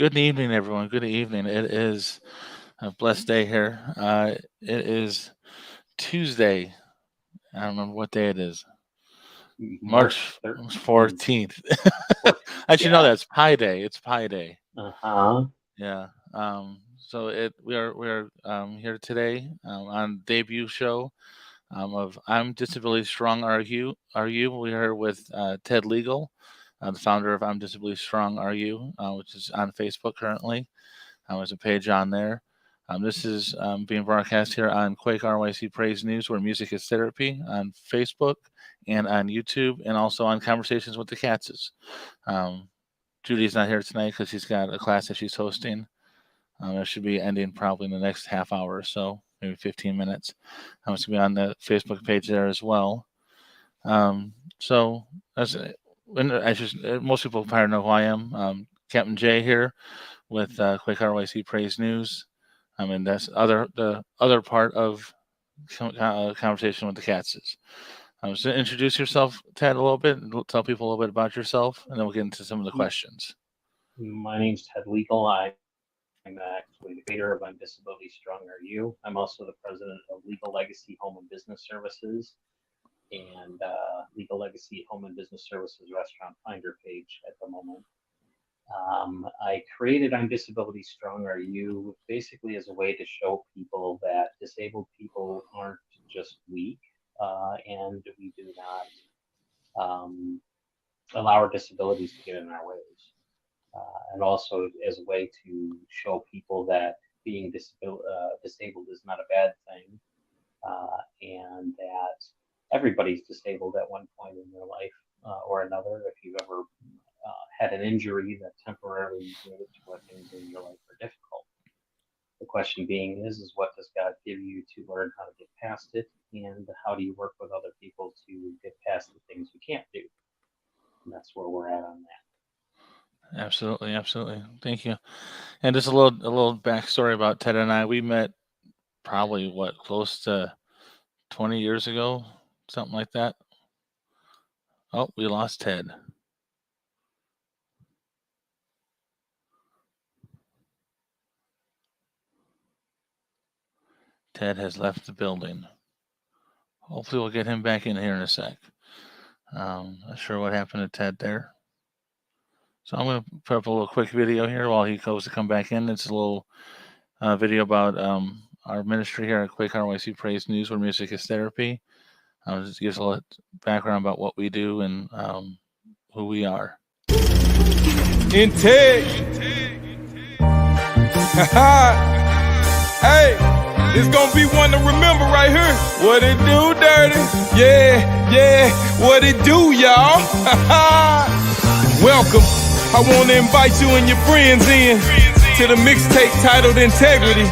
Good evening, everyone. Good evening. It is a blessed day here. It is Tuesday. I don't remember what day it is. March March 13th. 14th. Or, I should know yeah. that's Pi Day. It's Pi Day. Uh-huh. Yeah. We are here today on debut show of I'm Disability Strong. Are you? Are you? We are with Ted Liegel, the founder of I'm Disability Strong. Are you? Which is on Facebook currently. There's a page on there. This is being broadcast here on Quake RYC Praise News, where music is therapy, on Facebook and on YouTube, and also on Conversations with the Catses. Judy's not here tonight because she's got a class that she's hosting. It should be ending probably in the next half hour or so, maybe 15 minutes. It's going to be on the Facebook page there as well. So, most people probably know who I am. Captain Jay here with Quake RYC Praise News. And that's the other part of Conversation with the Catses. So introduce yourself, Ted, a little bit, and tell people a little bit about yourself, and then we'll get into some of the questions. My name's Ted Liegel. I'm actually the creator of I'm Disability Strong Are You. I'm also the president of Legal Legacy Home and Business Services and Legal Legacy Home and Business Services restaurant finder page at the moment. I created I'm Disability Strong Are You basically as a way to show people that disabled people aren't just weak, and we do not allow our disabilities to get in our ways. And also as a way to show people that being disabled is not a bad thing, and that everybody's disabled at one point in their life or another. If you've ever had an injury that temporarily made it to where things in your life are difficult. The question being is what does God give you to learn how to get past it, and how do you work with other people to get past the things you can't do? And that's where we're at on that. Absolutely. Thank you. And just a little backstory about Ted and I. We met probably close to 20 years ago, something like that. Oh, we lost Ted. Ted has left the building. Hopefully we'll get him back in here in a sec. Not sure what happened to Ted there. So I'm going to put up a little quick video here while he goes to come back in. It's a little video about our ministry here at Quake RYC Praise News, where music is therapy. Just gives a little background about what we do and who we are. Integ. Hey, it's gonna be one to remember right here. What it do, dirty? Yeah, what it do, y'all? Welcome. I want to invite you and your friends in to the mixtape titled Integrity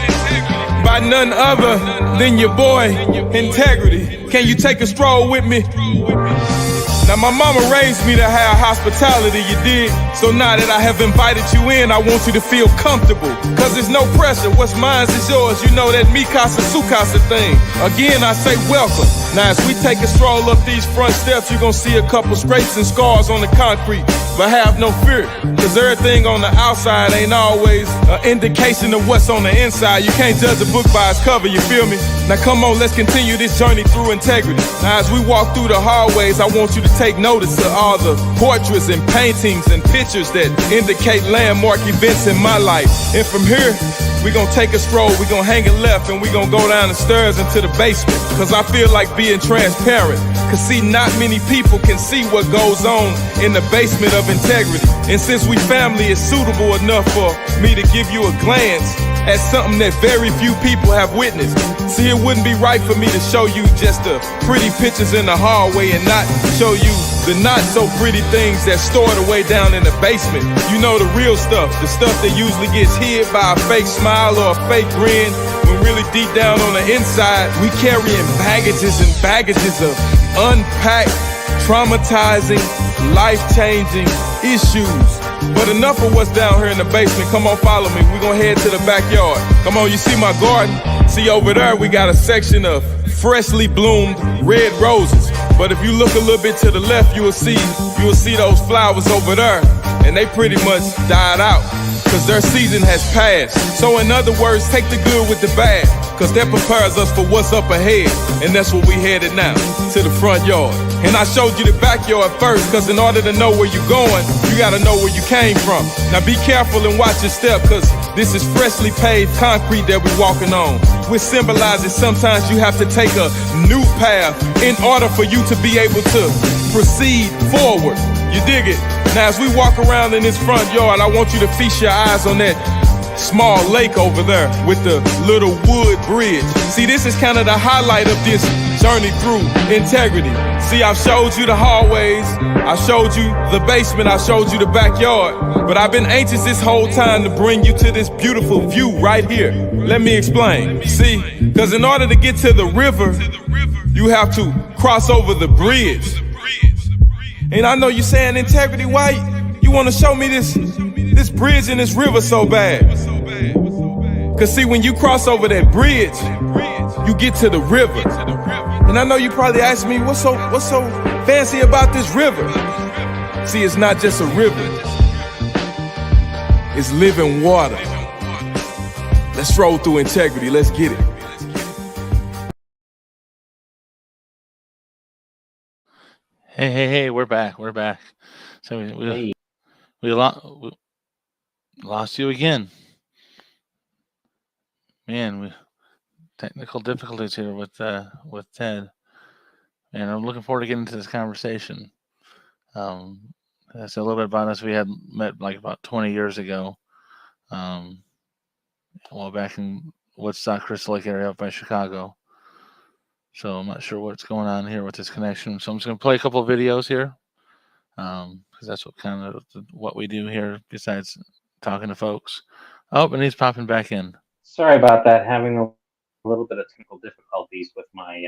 by none other than your boy, Integrity. Can you take a stroll with me? Now my mama raised me to have hospitality, you dig? So now that I have invited you in, I want you to feel comfortable. Cause there's no pressure, what's mine is yours. You know that mi casa, su casa thing. Again, I say welcome. Now as we take a stroll up these front steps, you're gonna see a couple scrapes and scars on the concrete. But have no fear, cause everything on the outside ain't always an indication of what's on the inside. You can't judge a book by its cover, you feel me? Now come on, let's continue this journey through integrity. Now as we walk through the hallways, I want you to take notice of all the portraits and paintings and pictures that indicate landmark events in my life. And from here, we gonna take a stroll, we gonna hang a left, and we gonna go down the stairs into the basement. Cause I feel like being transparent. Cause see, not many people can see what goes on in the basement of integrity. And since we family, it's suitable enough for me to give you a glance at something that very few people have witnessed. See, it wouldn't be right for me to show you just the pretty pictures in the hallway and not show you the not so pretty things that's stored away down in the basement. You know, the real stuff, the stuff that usually gets hid by a fake smile or a fake grin, when really deep down on the inside, we carrying baggages and baggages of unpacked, traumatizing, life-changing issues. But enough of what's down here in the basement. Come on, follow me. We're gonna head to the backyard. Come on, you see my garden? See over there, we got a section of freshly bloomed red roses. But if you look a little bit to the left, you will see those flowers over there. And they pretty much died out. cause their season has passed. So in other words, take the good with the bad, cause that prepares us for what's up ahead. And that's where we headed now, to the front yard. And I showed you the backyard first, cause in order to know where you're going, you gotta know where you came from. Now be careful and watch your step, cause this is freshly paved concrete that we're walking on. Which symbolizes sometimes you have to take a new path in order for you to be able to proceed forward. You dig it? Now as we walk around in this front yard, I want you to feast your eyes on that small lake over there with the little wood bridge. See, this is kind of the highlight of this journey through integrity. See, I've showed you the hallways, I showed you the basement, I showed you the backyard, but I've been anxious this whole time to bring you to this beautiful view right here. Let me explain. See, because in order to get to the river, you have to cross over the bridge. And I know you're saying, integrity, why you want to show me this bridge and this river so bad? Cause see, when you cross over that bridge, you get to the river. And I know you probably asked me, what's so fancy about this river? See, it's not just a river, it's living water. Let's roll through integrity, let's get it. Hey, we're back. So we lost you again. Man, we technical difficulties here with Ted, and I'm looking forward to getting into this conversation. That's a little bit about us. We had met like about 20 years ago, well back in Woodstock, Crystal Lake area up by Chicago. So I'm not sure what's going on here with this connection. So I'm just going to play a couple of videos here, because that's what we do here besides talking to folks. Oh, and he's popping back in. Sorry about that. Having a little bit of technical difficulties with my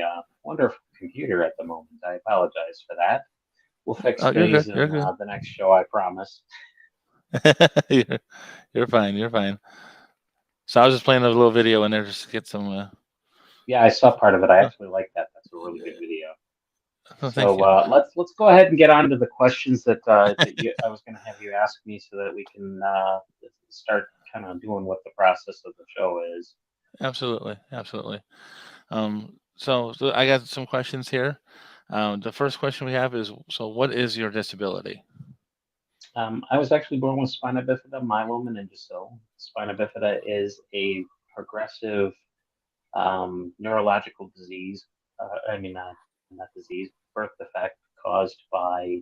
wonderful computer at the moment. I apologize for that. We'll fix these in the next show, I promise. You're fine. So I was just playing a little video in there just to get some. Yeah, I saw part of it. I actually like that. That's a really good video. Oh, so let's go ahead and get on to the questions that I was going to have you ask me, so that we can start kind of doing what the process of the show is. Absolutely. So I got some questions here. The first question we have is, so what is your disability? I was actually born with spina bifida, myelomeningocele. Spina bifida is a progressive neurological disease. Not disease, birth defect caused by,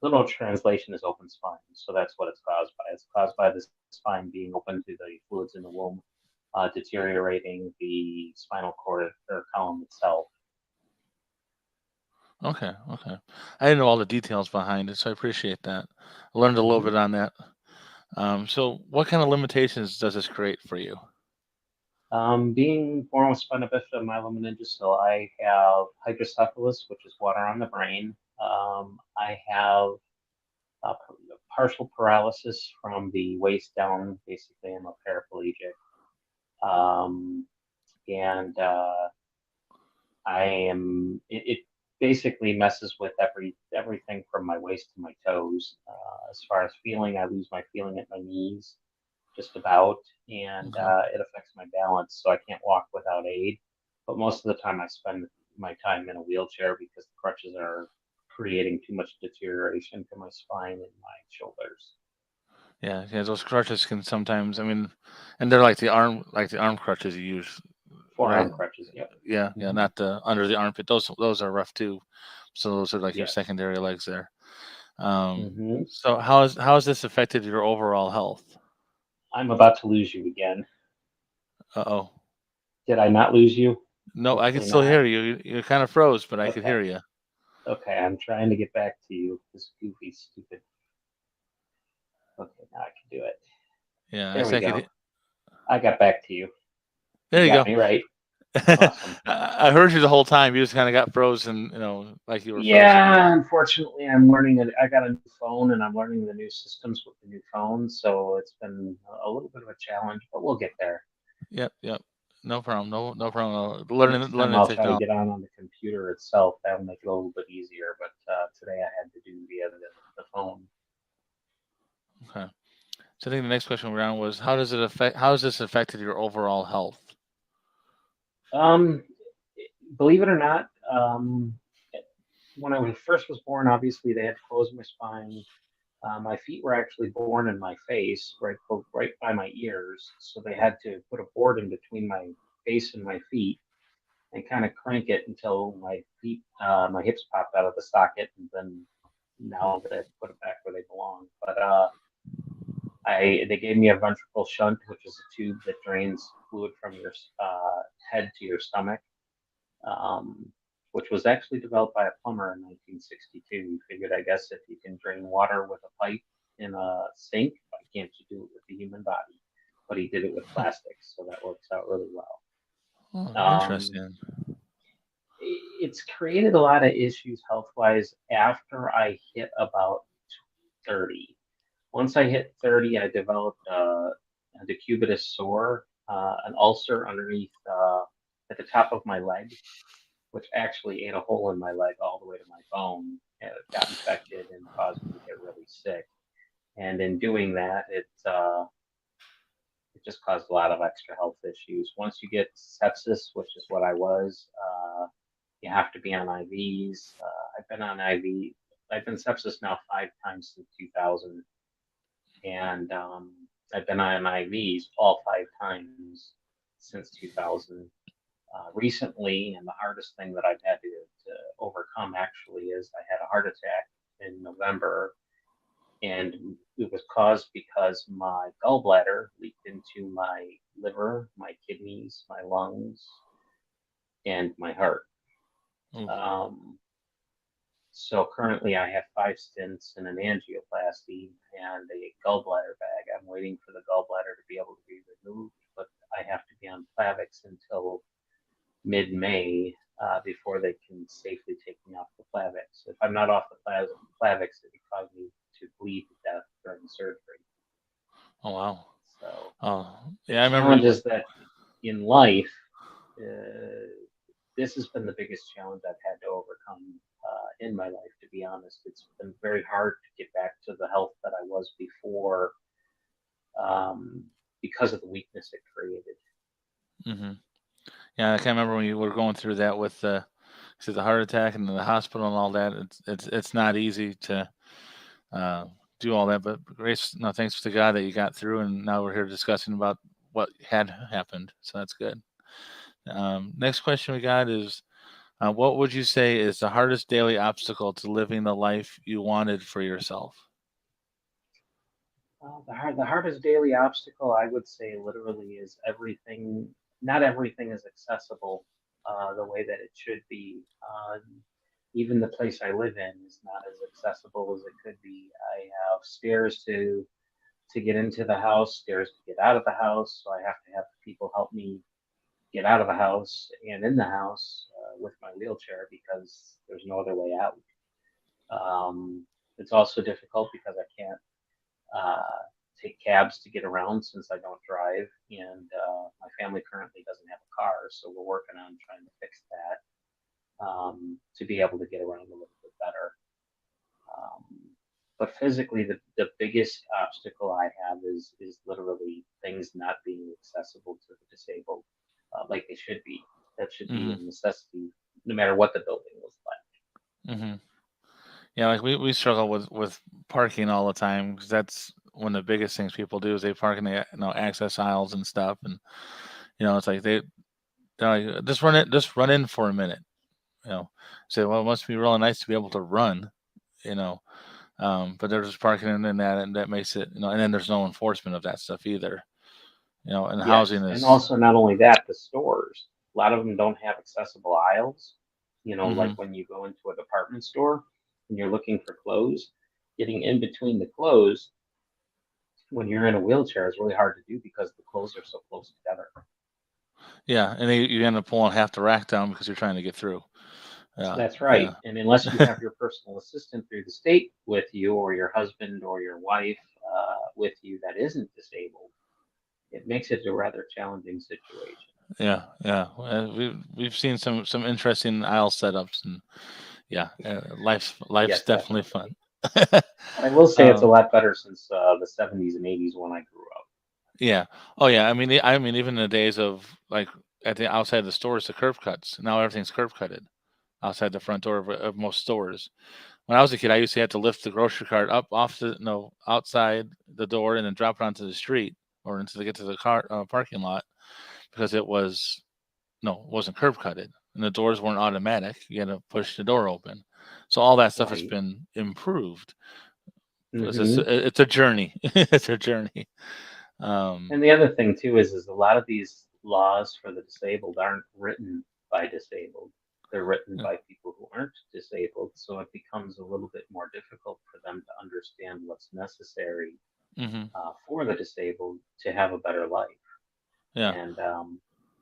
literal translation is open spine. So that's what it's caused by. It's caused by the spine being open to the fluids in the womb, deteriorating the spinal cord or column itself. Okay. I didn't know all the details behind it, so I appreciate that. I learned a little bit on that. So what kind of limitations does this create for you? Being born with spina bifida, myelomeningocele, I have hydrocephalus, which is water on the brain. I have partial paralysis from the waist down. Basically, I'm a paraplegic. And I am. It basically messes with everything from my waist to my toes. As far as feeling, I lose my feeling at my knees, just about, and it affects my balance, so I can't walk without aid. But most of the time, I spend my time in a wheelchair because the crutches are creating too much deterioration to my spine and my shoulders. Yeah, those crutches can sometimes. And they're like the arm crutches you use. Forearm crutches, yep. Yeah, not the under the armpit. Those are rough too. So those are like your secondary legs there. So how has this affected your overall health? I'm about to lose you again. Uh-oh. Did I not lose you? No, hopefully I can still hear you. You kind of froze, but I could hear you. Okay, I'm trying to get back to you. This goofy, stupid. Okay, now I can do it. Yeah, there we go. I got back to you. There you got go. Me right. Awesome. I heard you the whole time. You just kind of got frozen, like you were. Yeah, frozen. Unfortunately, I'm learning it. I got a new phone, and I'm learning the new systems with the new phone. So it's been a little bit of a challenge, but we'll get there. Yep. No problem. No problem. Learning I'll try to get on the computer itself. That'll make it a little bit easier. But today I had to do the phone. Okay. So I think the next question around was how has this affected your overall health? Um, Believe it or not, when I first was born, obviously they had to close my spine. My feet were actually born in my face, right by my ears. So they had to put a board in between my face and my feet and kind of crank it until my hips popped out of the socket, and then now they put it back where they belong. But they gave me a ventricle shunt, which is a tube that drains fluid from your head to your stomach, um, which was actually developed by a plumber in 1962. He figured, I guess, if you can drain water with a pipe in a sink, why can't you do it with the human body? But he did it with plastics, so that works out really well. Oh, Um, interesting. it's created a lot of issues health wise after I hit about 30. Once I hit 30, I developed a decubitus sore, an ulcer underneath at the top of my leg, which actually ate a hole in my leg all the way to my bone. And it got infected and caused me to get really sick. And in doing that, it just caused a lot of extra health issues. Once you get sepsis, which is what I was, you have to be on IVs. I've been on IV. I've been sepsis now 5 times since 2000, and I've been on IVs all 5 times since 2000. Recently, and the hardest thing that I've had to overcome actually is I had a heart attack in November, and it was caused because my gallbladder leaked into my liver, my kidneys, my lungs, and my heart. Ooh. Um, so currently I have 5 stents and an angioplasty and a gallbladder bag. I'm waiting for the gallbladder to be able to be removed, but I have to be on Plavix until mid-May before they can safely take me off the Plavix. If I'm not off the Plavix, it would cause me to bleed to death during surgery. Oh wow. So Oh the yeah, I remember. challenge is that in life, this has been the biggest challenge I've had to overcome in my life. To be honest, it's been very hard to get back to the health that I was before um, because of the weakness it created. Hmm. Yeah, I can remember when you were going through that with the heart attack and the hospital and all that. It's not easy to uh, do all that, but grace, no, thanks to God that you got through, and now we're here discussing about what had happened. So that's good. Next question we got is, what would you say is the hardest daily obstacle to living the life you wanted for yourself? The hardest daily obstacle, I would say, literally, is everything. Not everything is accessible the way that it should be. Even the place I live in is not as accessible as it could be. I have stairs to get into the house, stairs to get out of the house, so I have to have people help me get out of the house and in the house with my wheelchair because there's no other way out. It's also difficult because I can't uh, take cabs to get around since I don't drive, and my family currently doesn't have a car, so we're working on trying to fix that to be able to get around a little bit better. Um, but physically, the biggest obstacle I have is literally things not being accessible to the disabled like they should be. That should be Hmm. a necessity, no matter what the building was like. Hmm. Yeah, like we struggle with parking all the time because that's one of the biggest things people do is they park in the access aisles and stuff, and it's like they're like just run in for a minute, you know. Say, well, it must be really nice to be able to run, you know. But they're just parking in that, and that makes it, and then there's no enforcement of that stuff either, and housing Yes, and is. also not only that, the stores. A lot of them don't have accessible aisles. Hmm. Like when you go into a department store and you're looking for clothes, getting in between the clothes when you're in a wheelchair is really hard to do because the clothes are so close together. Yeah, and then you end up pulling half the rack down because you're trying to get through. Yeah, That's yeah. right. And unless you have your personal assistant through the state with you, or your husband or your wife with you that isn't disabled, it makes it a rather challenging situation. Yeah, yeah. We've seen some interesting aisle setups, and yeah, life's Yes, definitely definitely. fun. I will say it's a um, lot better since the 70s and 80s when I grew up. yeah. Oh yeah. I mean, even in the days of like at the outside the stores, the curb cuts. Now everything's curb cutted outside the front door of most stores. When I was a kid, I used to have to lift the grocery cart up off the no outside the door and then drop it onto the street or into the get to the car parking lot because it wasn't curb cutted and the doors weren't automatic. You had to push the door open. So all that stuff has Right. been improved. Hmm. It's a journey. It's a journey. Um, And the other thing too is a lot of these laws for the disabled aren't written by disabled. They're written yeah. by people who aren't disabled, so it becomes a little bit more difficult for them to understand what's necessary Hmm. for the disabled to have a better life. Yeah. And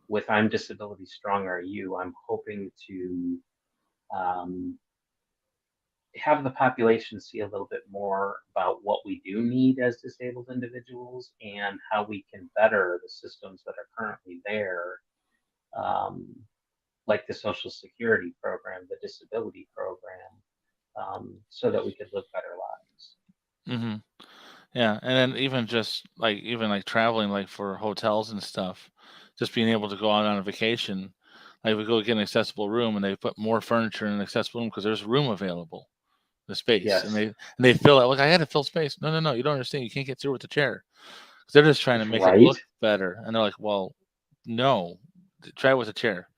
with I'm Disability Strong Are You, I'm hoping to um, have the population see a little bit more about what we do need as disabled individuals and how we can better the systems that are currently there, um, like the Social Security program, the disability program, so that we could live better lives. Hmm. Yeah. And then even like traveling, like for hotels and stuff, just being able to go out on a vacation, like we go get an accessible room and they put more furniture in an accessible room because there's room available, the space, and Yes, they fill it. Like I had to fill space. No, no, no. You don't understand. You can't get through with the chair. 'Cause they're just trying to make it right. look better, and they're like, "Well, no, try it with a chair."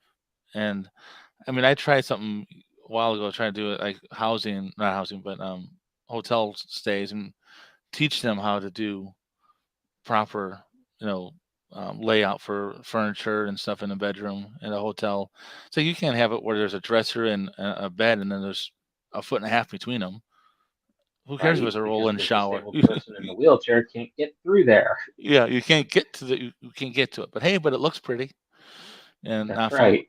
And I mean, I tried something a while ago, trying to do it like housing, not housing, but hotel stays, and teach them how to do proper, you know, layout for furniture and stuff in a bedroom in a hotel. So you can't have it where there's a dresser and a bed, and then there's a foot and a half between them. Who cares if Right, it's a because roll-in the shower? disabled person in the wheelchair can't get through there. Yeah, you can't get to it. But hey, but it looks pretty. And That's right.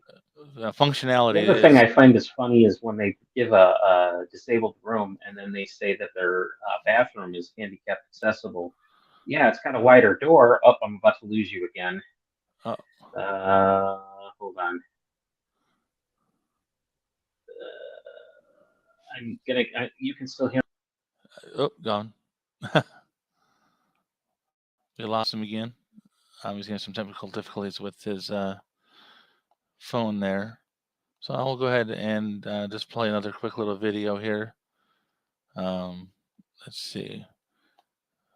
The functionality other thing is I find is funny is when they give a disabled room and then they say that their bathroom is handicap accessible. Yeah, it's got a wider door. Up, I'm about to lose you again. uh, Hold on. I'm gonna. You can still hear. oh, gone. We lost him again. He's getting some technical difficulties with his phone there. So I'll go ahead and just play another quick little video here. Um, let's see.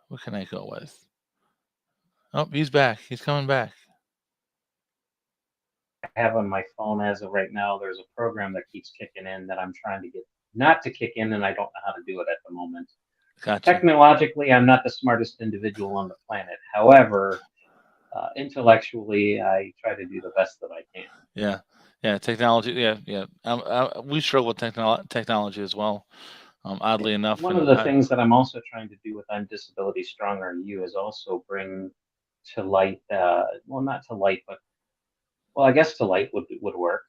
What can I go with? Oh, he's back. He's coming back. I have on my phone as of right now. There's a program that keeps kicking in that I'm trying to get not to kick in, and I don't know how to do it at the moment. Gotcha. Technologically, I'm not the smartest individual on the planet. However, intellectually, I try to do the best that I can. Yeah. Yeah. Technology. Yeah. Yeah. We struggle with technology as well. Oddly enough, One of and the things that I'm also trying to do with I'm Disability Strong Are You is also bring to light, well, not to light, but well, I guess to light would work.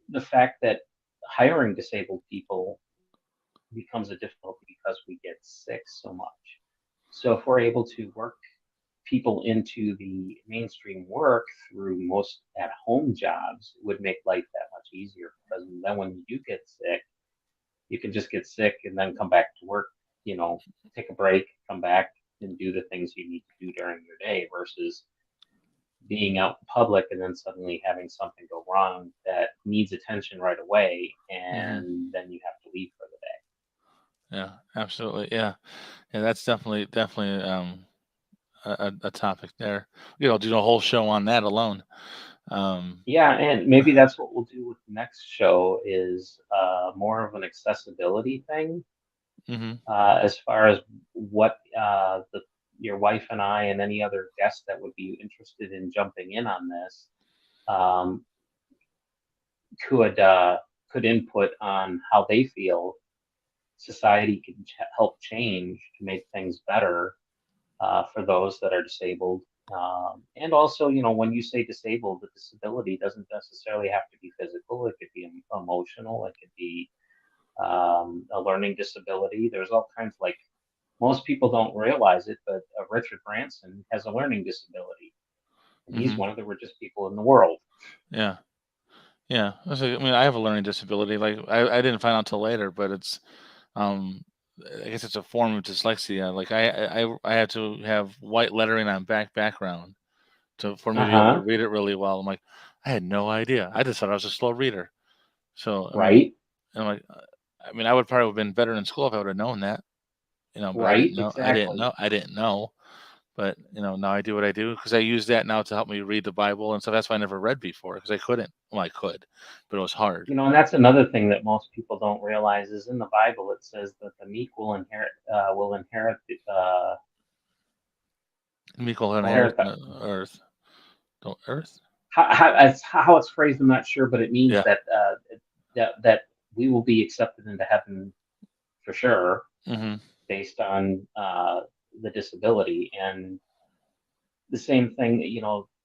The fact that hiring disabled people becomes a difficulty because we get sick so much. So if we're able to work people into the mainstream work through most at home jobs, it would make life that much easier because then when you do get sick, you can just get sick and then come back to work, take a break, come back and do the things you need to do during your day versus being out in public and then suddenly having something go wrong that needs attention right away hmm and then you have to leave for the day. yeah, absolutely. Yeah. Yeah. That's definitely a topic there. Do a whole show on that alone. Um, Yeah, and maybe that's what we'll do with the next show is more of an accessibility thing, hmm as far as what the your wife and I and any other guest that would be interested in jumping in on this um, could could input on how they feel society can help change to make things better for those that are disabled. And also, when you say disabled, the disability doesn't necessarily have to be physical. It could be emotional. It could be a learning disability. There's all kinds like most people don't realize it, but Richard Branson has a learning disability, and he's hmm one of the richest people in the world. Yeah. Yeah. I mean, I have a learning disability. Like I didn't find out till later, but Um, I guess it's a form of dyslexia. Like I had to have white lettering on background for me to be able to Uh-huh. read it really well. I'm like, I had no idea. I just thought I was a slow reader. So Right. I'm like, I mean, I would probably have been better in school if I would have known that, but I Right. didn't know. I didn't Exactly. know. I didn't know. But now I do what I do because I use that now to help me read the Bible and stuff. That's why I never read before because I couldn't. Well, I could, but it was hard. And that's another thing that most people don't realize is in the Bible it says that the meek Meek will will inherit inherit the the earth. Don't earth? how it's phrased. I'm not sure, but it means Yeah. that that we will be accepted into heaven for sure Mhm. based on the disability. And the same thing,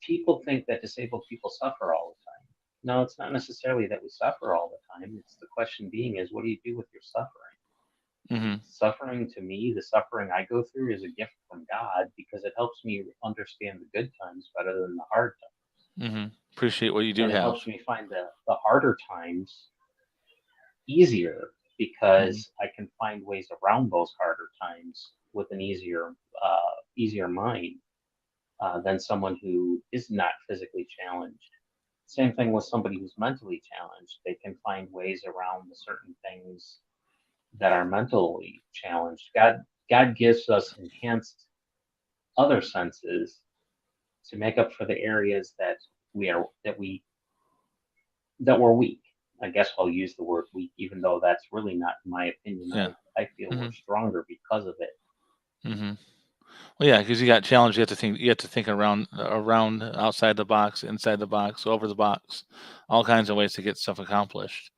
people think that disabled people suffer all the time. No, it's not necessarily that we suffer all the time. It's the question being is, what do you do with your suffering? Mhm. Suffering to me, the suffering I go through is a gift from God because it helps me understand the good times better than the hard times. Mhm. Appreciate what you do And it have. helps me find the harder times easier Mhm. because I can find ways around those harder times with an easier mind than someone who is not physically challenged. Same thing with somebody who's mentally challenged. They can find ways around the certain things that are mentally challenged. God gives us enhanced other senses to make up for the areas we are that we that we're weak. I guess I'll use the word weak, even though that's really not my opinion. Yeah. I feel we're Mhm. stronger because of it. Mhm. Well, yeah, because you got challenged. You have to think. You have to think around, outside the box, inside the box, over the box, all kinds of ways to get stuff accomplished.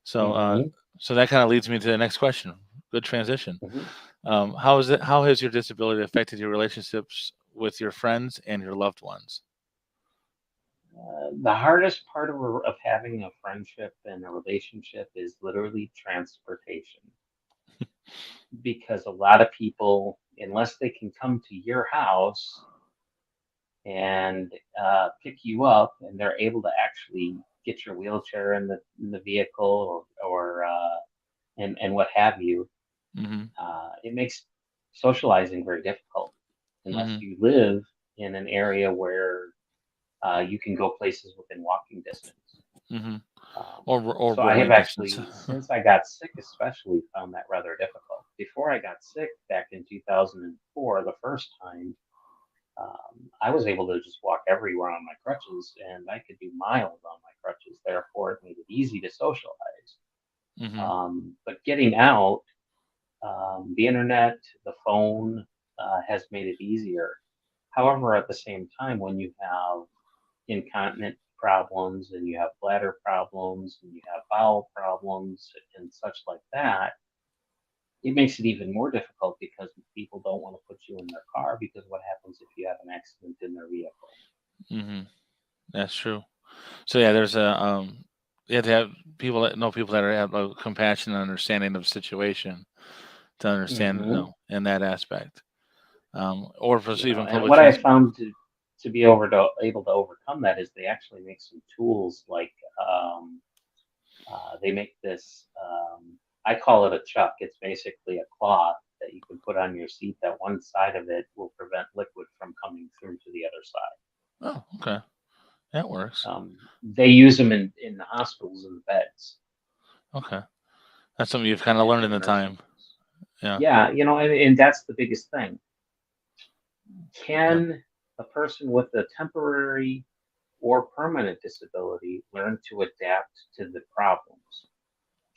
So, Hmm. so that kind of leads me to the next question. Good transition. Hmm. How has your disability affected your relationships with your friends and your loved ones? The hardest part of having a friendship and a relationship is literally transportation because a lot of people, unless they can come to your house and pick you up, and they're able to actually get your wheelchair in the vehicle or and what have you, Mhm. it makes socializing very difficult unless Mhm. you live in an area where you can go places within walking distance. Mhm. Or So I have rolling distance. actually, since I got sick, especially found that rather difficult. Before I got sick back in 2004, the first time, I was able to just walk everywhere on my crutches, and I could do miles on my crutches. Therefore, it made it easy to socialize. Mhm. But getting out, the internet, the phone, has made it easier. However, at the same time, when you have incontinent problems and you have bladder problems and you have bowel problems and such like that, it makes it even more difficult because people don't want to put you in their car because what happens if you have an accident in their vehicle? Mhm. That's true. So yeah, there's a you have to have people that have a compassion and understanding of the situation to understand, Hmm. in that aspect. Or if it's even And public what I transport. found to be able to overcome that is they actually make some tools like um, they make this. I call it a chuck. It's basically a cloth that you can put on your seat. That one side of it will prevent liquid from coming through to the other side. Oh, okay, that works. They use them in the hospitals and the beds Okay, that's something you've kind of learned in in the the nursing time. homes. Yeah, Yeah, and that's the biggest thing. yeah. Can a person with a temporary or permanent disability learn to adapt to the problems?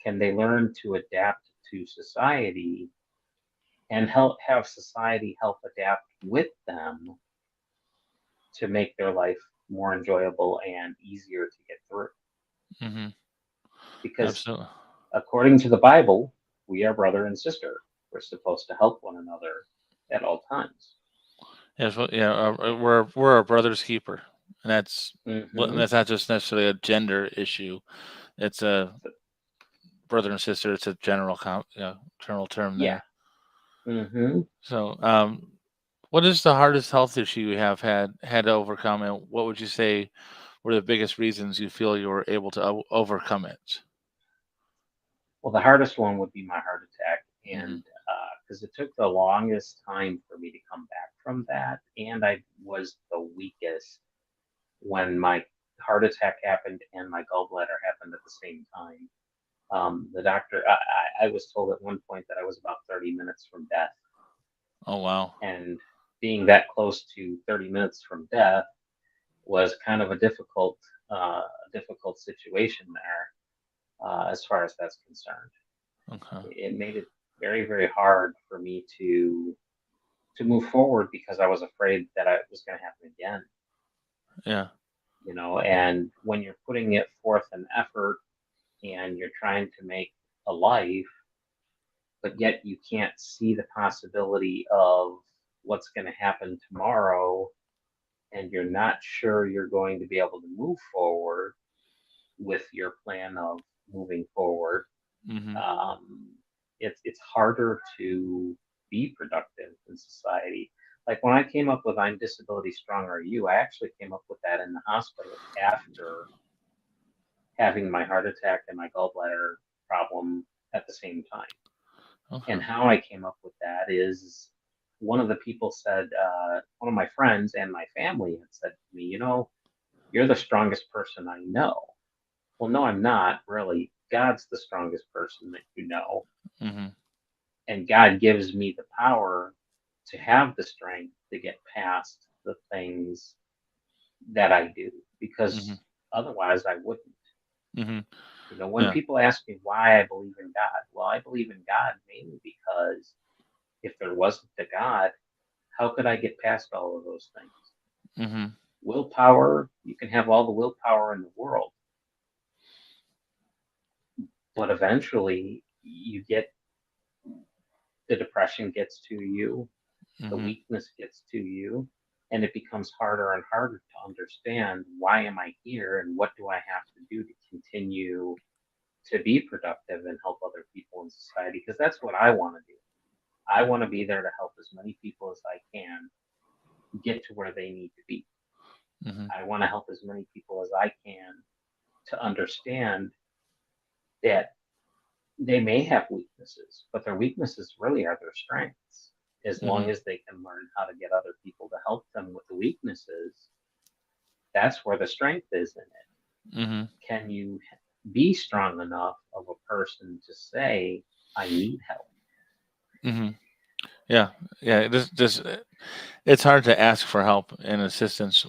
Can they learn to adapt to society and have society help adapt with them to make their life more enjoyable and easier to get through? Hmm. Because Absolutely. according to the Bible, we are brother and sister. We're supposed to help one another at all times. Yeah, yeah. We're a brother's keeper, and Hmm. that's not just necessarily a gender issue. It's a brother and sister. It's a general term Yeah. there. Hmm. So, what is the hardest health issue you have had to overcome, and what would you say were the biggest reasons you feel you were able to overcome it? Well, the hardest one would be my heart attack, Mm-hmm. and because it took the longest time for me to come back from that, and I was the weakest when my heart attack happened and my gallbladder happened at the same time. The doctor, I was told at one point that I was about 30 minutes from death, Oh wow. and being that close to 30 minutes from death was kind of a difficult situation there, as far as that's concerned. Okay. It made it very, very hard for me to move forward because I was afraid that it was going to happen again. Yeah. And when you're putting it forth an effort and you're trying to make a life, but yet you can't see the possibility of what's going to happen tomorrow, and you're not sure you're going to be able to move forward with your plan of moving forward, Mm-hmm. um, it's harder to be productive in society. Like when I came up with "I'm Disability Strong Are You," I actually came up with that in the hospital after having my heart attack and my gallbladder problem at the same time. Okay. And how I came up with that is one of the people said, one of my friends and my family had said to me, you're the strongest person I know. Well, no, I'm not really. God's the strongest person that you know. Mm-hmm. And God gives me the power to have the strength to get past the things that I do Mm-hmm. because otherwise I wouldn't. Mm-hmm. When Yeah. people ask me why I believe in God, well, I believe in God mainly because if there wasn't a God, how could I get past all of those things? Mm-hmm. Willpower, you can have all the willpower in the world, but eventually the depression gets to you, the Mm-hmm. weakness gets to you, and it becomes harder and harder to understand why am I here and what do I have to do to continue to be productive and help other people in society because that's what I want to do. I want to be there to help as many people as I can get to where they need to be. Mm-hmm. I want to help as many people as I can to understand that they may have weaknesses, but their weaknesses really are their strengths. As long Mm-hmm. as they can learn how to get other people to help them with the weaknesses, that's where the strength is in it. Mm-hmm. Can you be strong enough of a person to say, I need help? Mm-hmm. Yeah. Yeah. This it's hard to ask for help and assistance.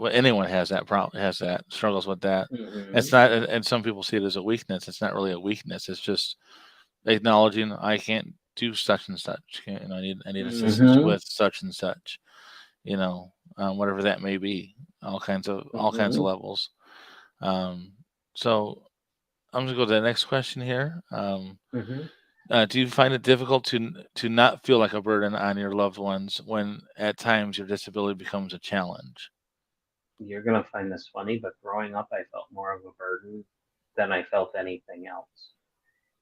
Anyone has that problem, has that struggles with that. It's Mm-hmm. not, and some people see it as a weakness. It's not really a weakness. It's just acknowledging I can't do such and such. I need assistance Mm-hmm. with such and such. Whatever that may be. All kinds of Mm-hmm. levels. Um, so I'm gonna go to the next question here. Mm-hmm. Do you find it difficult to not feel like a burden on your loved ones when at times your disability becomes a challenge? You're going to find this funny, but growing up, I felt more of a burden than I felt anything else.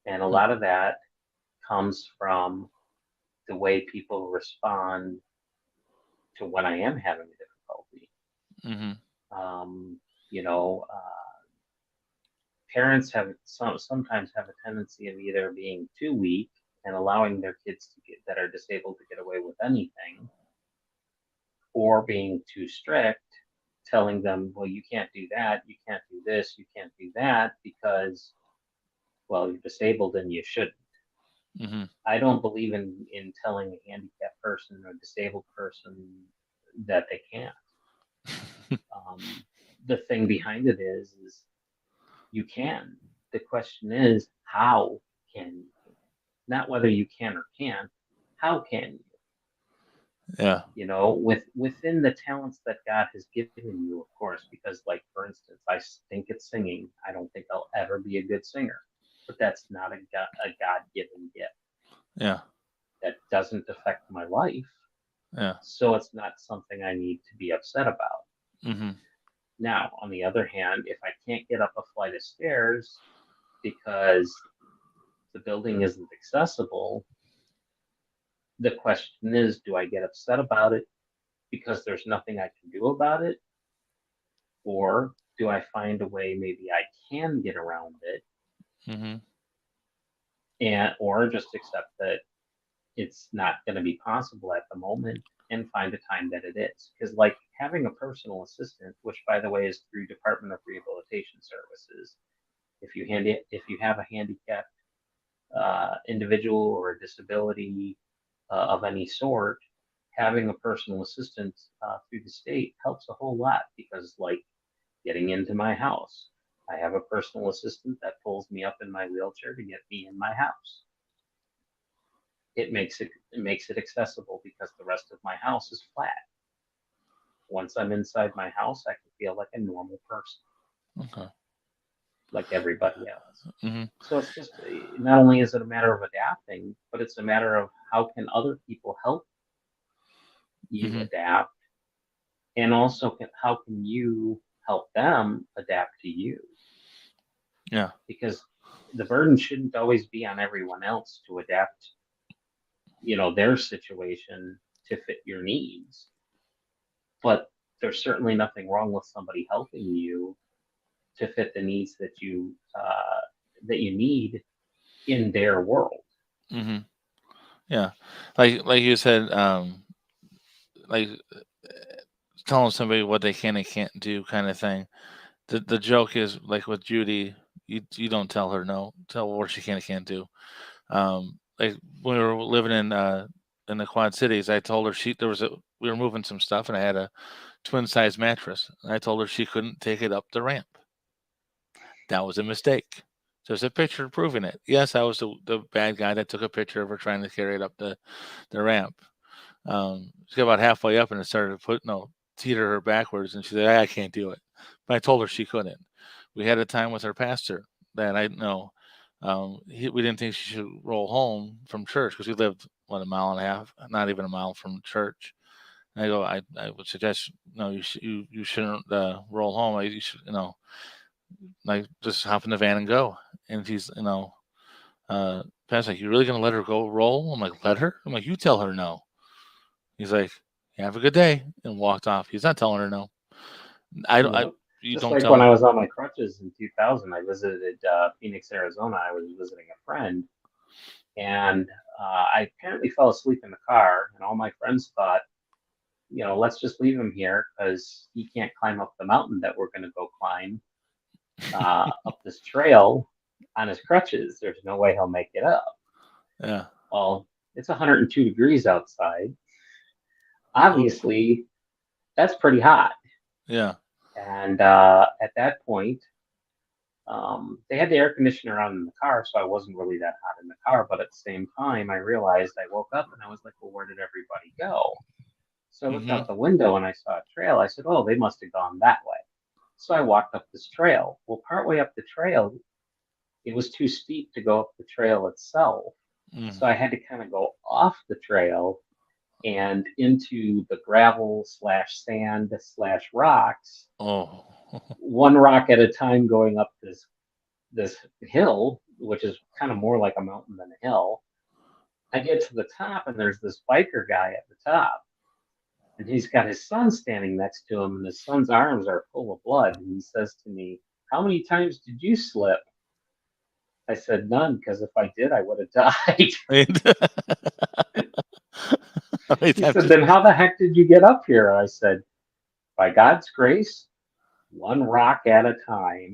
And a Huh. lot of that comes from the way people respond to when I am having a difficulty. Mhm. Um, you know, Parents sometimes have a tendency of either being too weak and allowing their kids that are disabled to get away with anything, or being too strict, telling them, well, you can't do that, you can't do this, you can't do that because, well, you're disabled and you shouldn't. Mhm. I don't believe in telling a handicapped person or a disabled person that they can't. Um, the thing behind it is you can. The question is, how can you? Not whether you can or can't. How can you? Yeah. Within the talents that God has given you, of course, because, like, for instance, I stink at singing. I don't think I'll ever be a good singer, but that's not a God given gift. Yeah. That doesn't affect my life. Yeah. So it's not something I need to be upset about. Mhm. Now, on the other hand, if I can't get up a flight of stairs because the building isn't accessible, the question is, do I get upset about it because there's nothing I can do about it? Or do I find a way maybe I can get around it Mhm. or just accept that it's not going to be possible at the moment and find a time that it is. Because like having a personal assistant, which by the way is through Department of Rehabilitation Services, if you have a handicapped individual or a disability of any sort, having a personal assistant through the state helps a whole lot because like getting into my house, I have a personal assistant that pulls me up in my wheelchair to get me in my house. It makes it accessible because the rest of my house is flat. Once I'm inside my house, I can feel like a normal person, Okay. like everybody else. Hmm. So it's just not only is it a matter of adapting, but it's a matter of how can other people help you Hmm. adapt, and also how can you help them adapt to you? Yeah. Because the burden shouldn't always be on everyone else to adapt, their situation to fit your needs. But there's certainly nothing wrong with somebody helping you to fit the needs that you need in their world. Hmm. Yeah. Like you said, like telling somebody what they can and can't do, kind of thing. The joke is like with Judy, you don't tell her no, tell her what she can and can't do. Like when we were living in the Quad Cities, I told her we were moving some stuff and I had a twin size mattress. And I told her she couldn't take it up the ramp. That was a mistake. There's a picture proving it. Yes, I was the bad guy that took a picture of her trying to carry it up the ramp. She got about halfway up and it started to teeter her backwards, and she said, "I can't do it." But I told her she couldn't. We had a time with her pastor that I know. We didn't think she should roll home from church because we lived a mile and a half, not even a mile from church. And I go, I would suggest no, you shouldn't roll home. You should like just hop in the van and go. And he's pastor's like, you really gonna let her go roll? I'm like, let her? I'm like, you tell her no. He's like, "Have a good day," and walked off. He's not telling her no. I don't. You know, You just don't like when I tell. was on my crutches in 2000, I visited Phoenix, Arizona. I was visiting a friend, and I apparently fell asleep in the car, and all my friends thought, let's just leave him here because he can't climb up the mountain that we're going to go climb up this trail on his crutches. There's no way he'll make it up. Yeah. Well, it's 102 degrees outside. Oof. Obviously, that's pretty hot. Yeah. And at that point, they had the air conditioner on in the car, so I wasn't really that hot in the car. But at the same time, I realized I woke up and I was like, well, where did everybody go? So I looked Mhm. out the window and I saw a trail. I said, oh, they must have gone that way. So I walked up this trail. Well, partway up the trail, it was too steep to go up the trail itself. Mm. So I had to kind of go off the trail and into the gravel slash sand slash rocks, Oh. one rock at a time, going up this hill, which is kind of more like a mountain than a hill. I get to the top and there's this biker guy at the top. And he's got his son standing next to him, and his son's arms are full of blood. And he says to me, how many times did you slip? I said, none, because if I did, I would have died. How many He times said, did then how the heck did you get up here? I said, by God's grace, one rock at a time.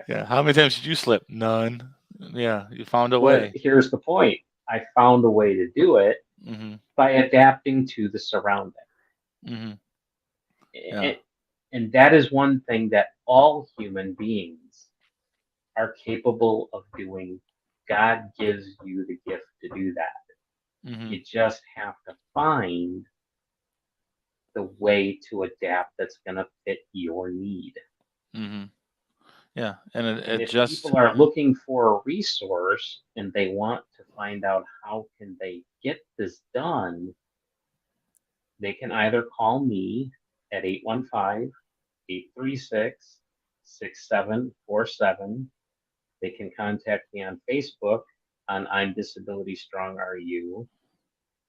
Yeah. How many times did you slip? None. Yeah. You found a But way. here's the point, I found a way to do it Mhm. by adapting to the surrounding. Mhm. Yeah. And, and that is one thing that all human beings are capable of doing. God gives you the gift to do that. Mhm. You just have to find the way to adapt that's going to fit your need. Mhm. Yeah. And And it if just. people are looking for a resource and they want to find out how can they get this done, they can either call me at 815-836-6747. They can contact me on Facebook on I'm Disability Strong Are You.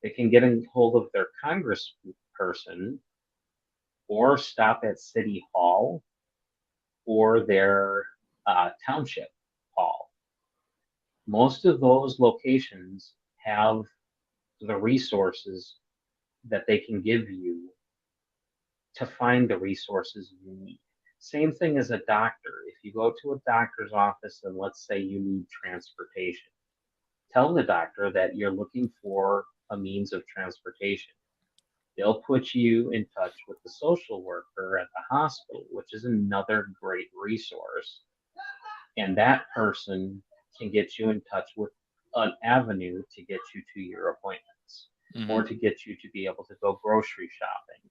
They can get in hold of their congressperson or stop at City Hall or their township hall. Most of those locations have the resources that they can give you to find the resources you need. Same thing as a doctor. If you go to a doctor's office and let's say you need transportation, tell the doctor that you're looking for a means of transportation. They'll put you in touch with the social worker at the hospital, which is another great resource. And that person can get you in touch with an avenue to get you to your appointments or to get you to be able to go grocery shopping.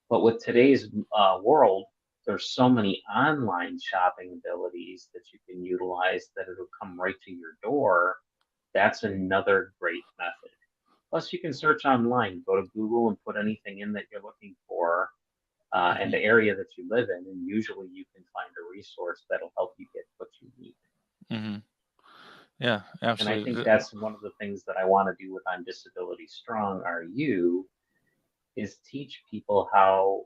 But with today's world, there's so many online shopping abilities that you can utilize that it'll come right to your door. That's another great method. Plus, you can search online, go to Google and put anything in that you're looking for and the area that you live in, and usually you can find a resource that'll help you get what you need. Mm-hmm. Yeah, And I absolutely. think that's one of the things that I want to do with I'm Disability Strong Are You is teach people how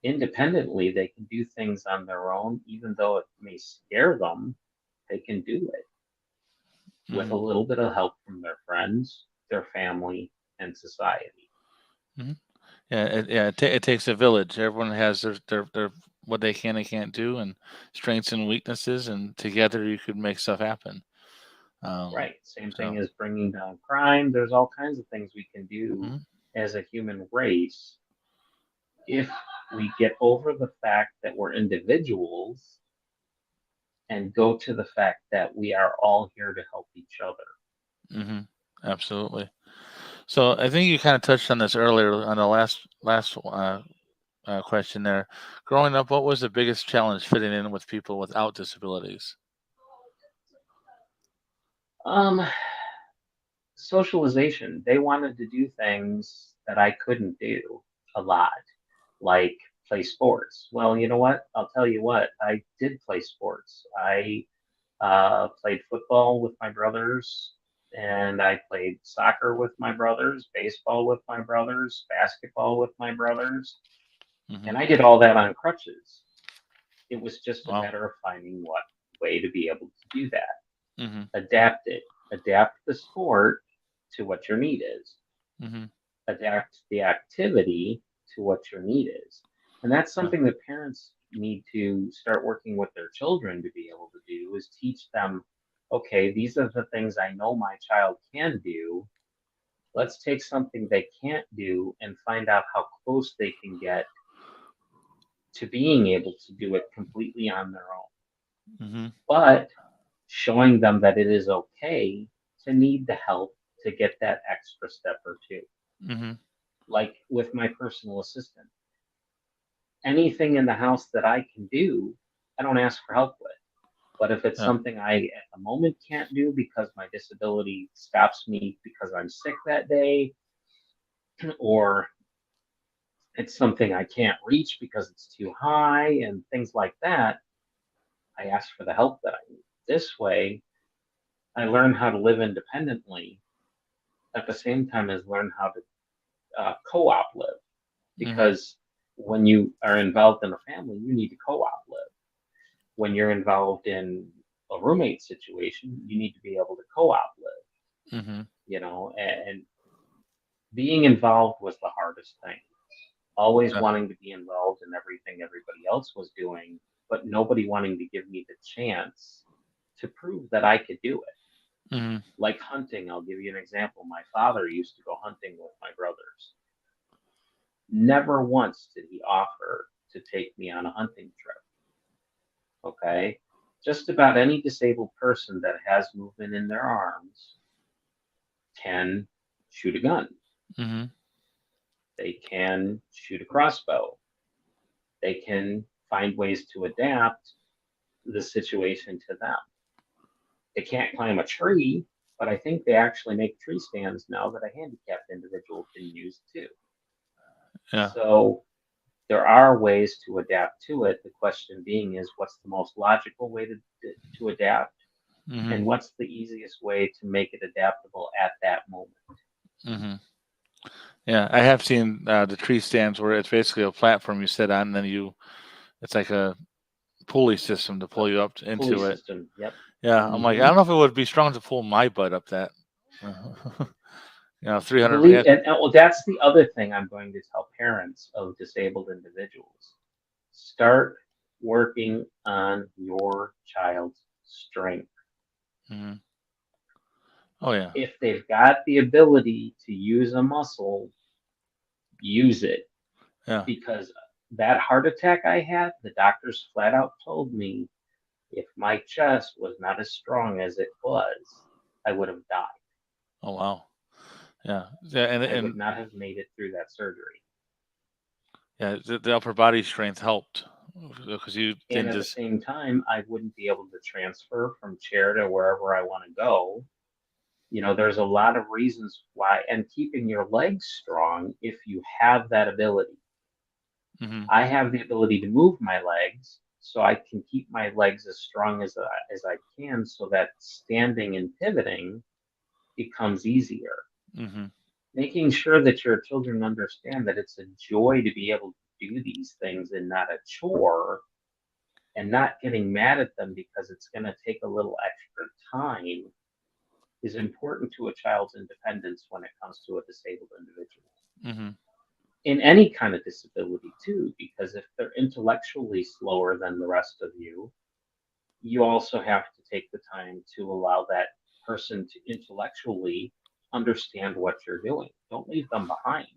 independently they can do things on their own, even though it may scare them, they can do it with a little bit of help from their friends, their family, and society. Mm-hmm. Yeah, it takes a village. Everyone has their what they can and can't do, and strengths and weaknesses, and together you could make stuff happen. Right. Same thing So, as bringing down crime. There's all kinds of things we can do mhm. as a human race if we get over the fact that we're individuals and go to the fact that we are all here to help each other. Absolutely. So I think you kind of touched on this earlier on the last question there. Growing up, what was the biggest challenge fitting in with people without disabilities? Um, Socialization. They wanted to do things that I couldn't do a lot, like play sports. Well, you know what? I'll tell you what, I did play sports. I played football with my brothers, and I played soccer with my brothers, baseball with my brothers, basketball with my brothers, Mm-hmm. and I did all that on crutches. It was just a Wow. matter of finding what way to be able to do that. Mm-hmm. Adapt it, adapt the sport to what your need is, Mm-hmm. adapt the activity to what your need is. And that's Yeah. something that parents need to start working with their children to be able to do is teach them, okay, these are the things I know my child can do. Let's take something they can't do and find out how close they can get to being able to do it completely on their own. Mm-hmm. But showing them that it is okay to need the help to get that extra step or two. Mm-hmm. Like with my personal assistant, anything in the house that I can do, I don't ask for help with. But if it's Yeah. something I at the moment can't do because my disability stops me because I'm sick that day, or it's something I can't reach because it's too high and things like that, I ask for the help that I need. This way, I learn how to live independently at the same time as learn how to co-op live. Mm-hmm. Because when you are involved in a family, you need to co-op live. When you're involved in a roommate situation, you need to be able to co-op live, Mm-hmm. and being involved was the hardest thing. Always Yeah. wanting to be involved in everything everybody else was doing, but nobody wanting to give me the chance to prove that I could do it. Mm-hmm. Like hunting, I'll give you an example. My father used to go hunting with my brothers. Never once did he offer to take me on a hunting trip. Okay. Just about any disabled person that has movement in their arms can shoot a gun. Mm-hmm. They can shoot a crossbow. They can find ways to adapt the situation to them. They can't climb a tree, but I think they actually make tree stands now that a handicapped individual can use too. Yeah. So there are ways to adapt to it. The question being is what's the most logical way to adapt? Mm-hmm. And what's the easiest way to make it adaptable at that moment? Mm-hmm. Yeah, I have seen the tree stands where it's basically a platform you sit on, and then it's like a pulley system to The pull you up pulley into it. system, yep. Yeah, I'm like, I Hmm. don't know if it would be strong to pull my butt up that. 300. Yeah. Believe, and well, that's the other thing I'm going to tell parents of disabled individuals. Start working on your child's strength. Hmm. Oh yeah. If they've got the ability to use a muscle, use it. Yeah. Because that heart attack I had, the doctors flat out told me if my chest was not as strong as it was, I would have died. Oh wow. Yeah. Yeah. And I would and not have made it through that surgery. yeah, the upper body strength helped because you And didn't at the just. same time, I wouldn't be able to transfer from chair to wherever I want to go. There's a lot of reasons why, and keeping your legs strong if you have that ability. Hmm. I have the ability to move my legs, so I can keep my legs as strong as I can, so that standing and pivoting becomes easier. Hmm. Making sure that your children understand that it's a joy to be able to do these things and not a chore, and not getting mad at them because it's going to take a little extra time is important to a child's independence when it comes to a disabled individual. Hmm. In any kind of disability, too, because if they're intellectually slower than the rest of you, you also have to take the time to allow that person to intellectually understand what you're doing. Don't leave them behind.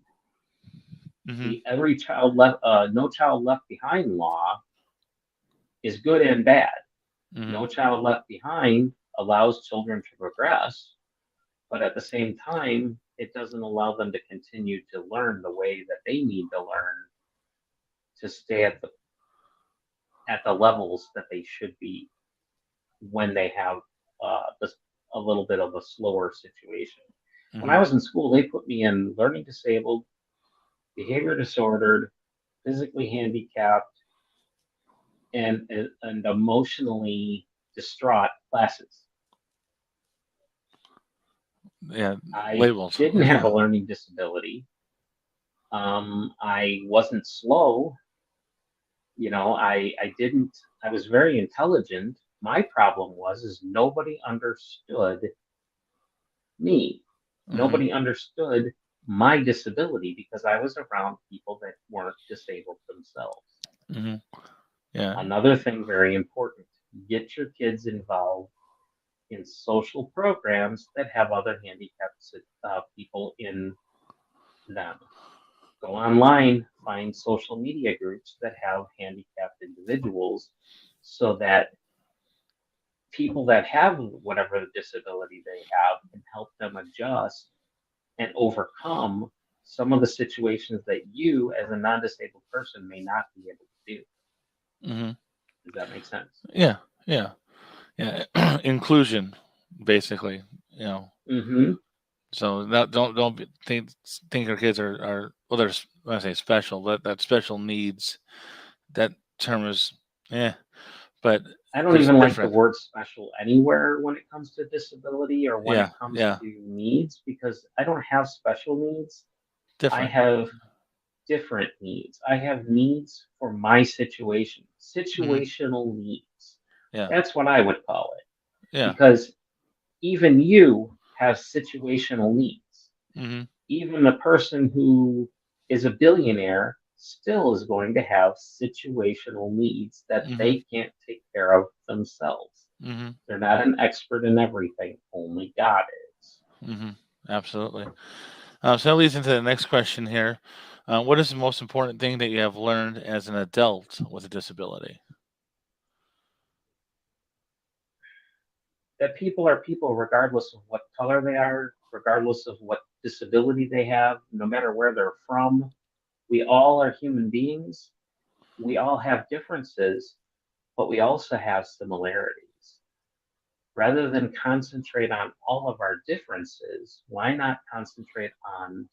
Hmm. The every child left, no child left behind law is good and bad. Hmm. No child left behind allows children to progress, but at the same time, it doesn't allow them to continue to learn the way that they need to learn to stay at the levels that they should be when they have this, a little bit of a slower situation. When I Hmm. was in school, they put me in learning disabled, behavior disordered, physically handicapped, and emotionally distraught classes. Yeah. I Labels. didn't have a learning disability. I wasn't slow. I didn't. I was very intelligent. My problem was is nobody understood me. Hmm. Nobody understood my disability because I was around people that weren't disabled themselves. Hmm. Yeah. Another thing very important, get your kids involved in social programs that have other handicapped people in them. Go online, find social media groups that have handicapped individuals so that people that have whatever disability they have can help them adjust and overcome some of the situations that you, as a non disabled person, may not be able to do. Hmm. Does that make sense? Yeah. Yeah. Yeah. Inclusion, basically. You know. Mm-hmm. So that think our kids are well. They're when I say special, that special needs. That term is, yeah, but I don't there's even like the different. word special anywhere when it comes to disability or when it Yeah. comes Yeah. to needs because I don't have special needs. I Different. have different needs. I have needs for my situation, Hmm. situational needs. Yeah. That's what I would call it Yeah. because even you have situational needs. Hmm. Even the person who is a billionaire still is going to have situational needs that Hmm. they can't take care of themselves. Hmm. They're not an expert in everything, only God is. Hmm. Absolutely. So that leads into the next question here. What is the most important thing that you have learned as an adult with a disability? That people are people regardless of what color they are, regardless of what disability they have, no matter where they're from. We all are human beings. We all have differences, but we also have similarities. Rather than concentrate on all of our differences, why not concentrate on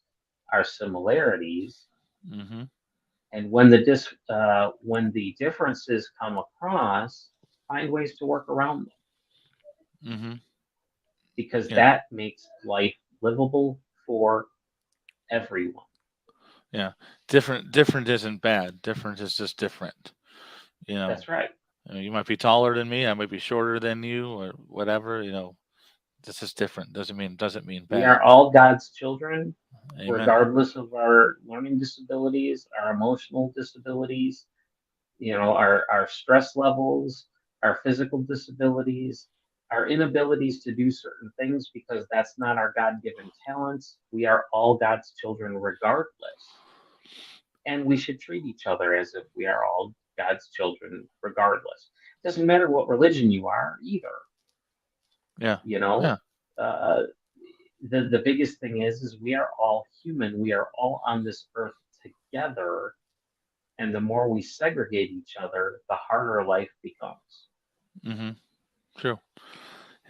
our similarities? Hmm. And when the differences come across, find ways to work around them Hmm. because Yeah. that makes life livable for everyone. Yeah. Different isn't bad. Different is just different. You know. That's right. I mean, you might be taller than me, I might be shorter than you, or whatever. This is different. Doesn't mean We bad. are all God's children, Amen. regardless of our learning disabilities, our emotional disabilities, our stress levels, our physical disabilities, our inabilities to do certain things because that's not our God-given talents. We are all God's children regardless. And we should treat each other as if we are all God's children regardless. It doesn't matter what religion you are either. Yeah. You know, uh, the biggest thing is we are all human. We are all on this earth together. And the more we segregate each other, the harder life becomes. Mm-hmm. True.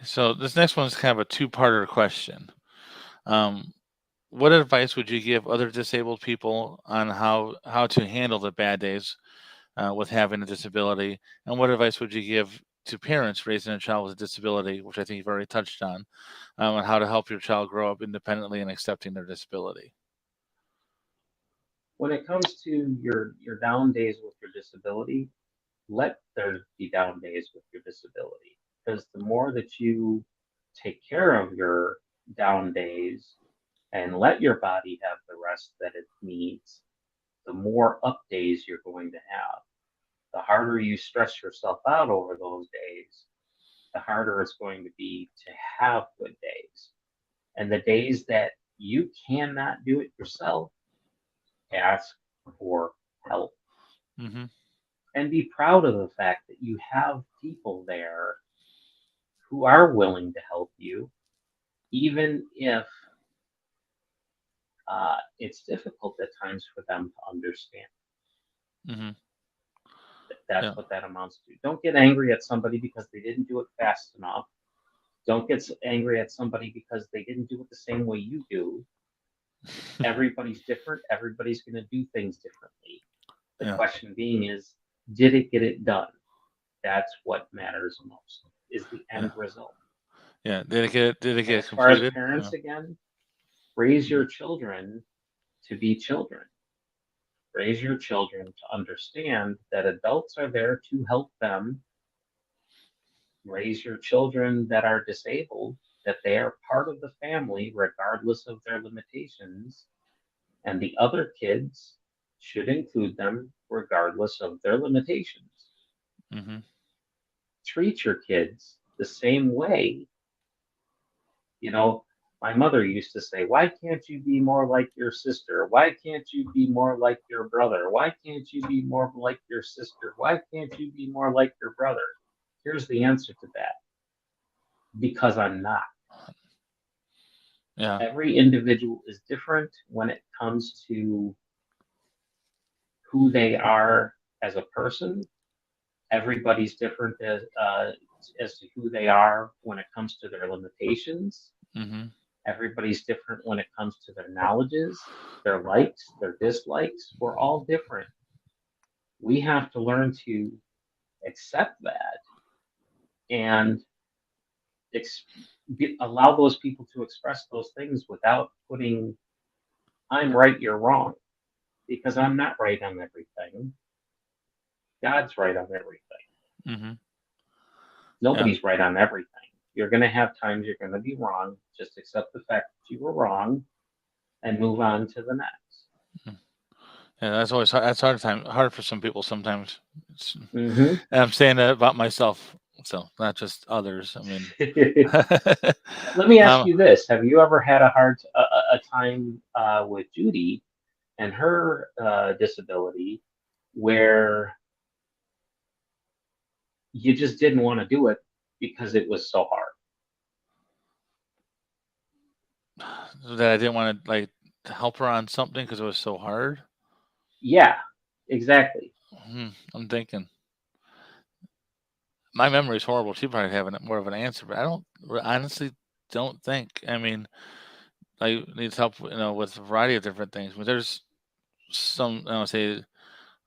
So this next one is kind of a two-parter question. Um, what advice would you give other disabled people on how to handle the bad days with having a disability? And what advice would you give to parents raising a child with a disability, which I think you've already touched on how to help your child grow up independently and accepting their disability? When it comes to your down days with your disability, let there be down days with your disability. Because the more that you take care of your down days and let your body have the rest that it needs, the more up days you're going to have. The harder you stress yourself out over those days, the harder it's going to be to have good days. And the days that you cannot do it yourself, ask for help Mm-hmm. and be proud of the fact that you have people there who are willing to help you, even if it's difficult at times for them to understand. Mm-hmm. That's Yeah. what that amounts to. Don't get angry at somebody because they didn't do it fast enough. Don't get angry at somebody because they didn't do it the same way you do. Everybody's different. Everybody's going to do things differently. The Yeah. question being is, did it get it done? That's what matters most, is the Yeah. end result. Yeah. Did it get As far as completed? parents, again, raise your children to be children. Raise your children to understand that adults are there to help them. Raise your children that are disabled, that they are part of the family regardless of their limitations, and the other kids should include them regardless of their limitations. Mm-hmm. Treat your kids the same way. You know, my mother used to say, why can't you be more like your sister? Why can't you be more like your brother? Why can't you be more like your sister? Why can't you be more like your brother? Here's the answer to that: because I'm not. Yeah. Every individual is different when it comes to who they are as a person. Everybody's different as to who they are when it comes to their limitations. Mm-hmm. Everybody's different when it comes to their knowledges, their likes, their dislikes. We're all different. We have to learn to accept that and ex- allow those people to express those things without putting, I'm right, you're wrong, because I'm not right on everything. God's right on everything. Mm-hmm. Yeah. Nobody's right on everything. You're going to have times you're going to be wrong. Just accept the fact that you were wrong and move on to the next. Yeah. That's hard for some people sometimes. Mm-hmm. And I'm saying that about myself, so not just others. I mean, Let me ask um, you this: have you ever had a time with Judy and her disability where you just didn't want to do it because it was so hard? that I didn't want to help her on something because it was so hard. Yeah, exactly. I'm thinking my memory is horrible. She probably have more of an answer, but I don't honestly don't think. I mean, I needs help, with a variety of different things. But there's some, I don't say,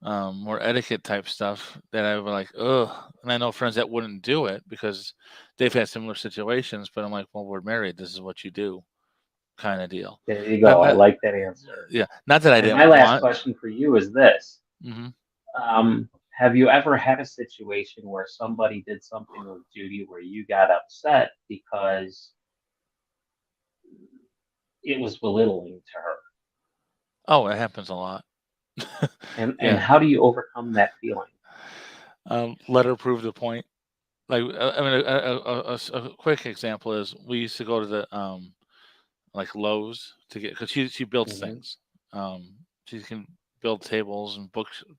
more etiquette type stuff that I would like, ugh. And I know friends that wouldn't do it because they've had similar situations. But I'm like, well, we're married. This is what you do, kind of deal. There you Not, go. I not, like that answer. yeah, not that I And my didn't last want. question for you is this: Hmm. um, have you ever had a situation where somebody did something with Judy where you got upset because it was belittling to her? Oh, it happens a lot. And Yeah. how do you overcome that feeling? Let her prove the point. Like, I mean, a quick example is we used to go to the like Lowe's to get, because she builds Hmm. things. She can build tables and